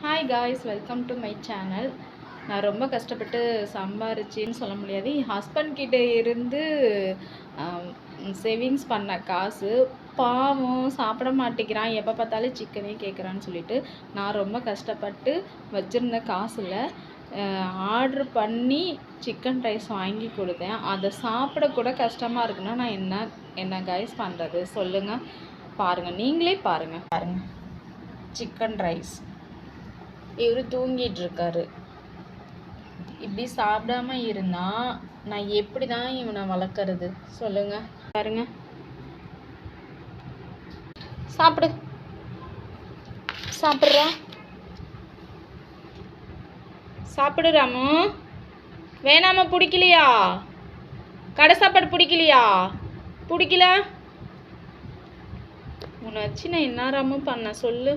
Hi guys, welcome to my channel. நான் ரொம்ப கஷ்டப்பட்டு சம்பாரிச்சின்னு சொல்ல முடியாது. என் ஹஸ்பண்ட் கிட்டே இருந்து சேவிங்ஸ் பண்ண காசு. பாவம் சாப்பிட மாட்டேங்கிறான், எப்போ பார்த்தாலும் சிக்கனே கேட்குறான்னு சொல்லிட்டு நான் ரொம்ப கஷ்டப்பட்டு வச்சுருந்த காசில் ஆர்டர் பண்ணி சிக்கன் ரைஸ் வாங்கி கொடுத்தேன். அதை சாப்பிடக்கூட கஷ்டமாக இருக்குன்னா நான் என்ன காய்ஸ் பண்ணுறது சொல்லுங்கள். பாருங்கள், நீங்களே பாருங்கள். Chicken rice. இவர் தூங்கிட்டு இருக்காரு. இப்படி சாப்பிடாம இருந்தா நான் எப்படி தான் இவனை வளர்க்கறது சொல்லுங்க. பாருங்க, சாப்பிடு ராமு. வேணாம? பிடிக்கலையா? கடை சாப்பாடு பிடிக்கலையா? பிடிக்கல உன்னை வச்சு நான் என்ன ராமு பண்ண சொல்லு.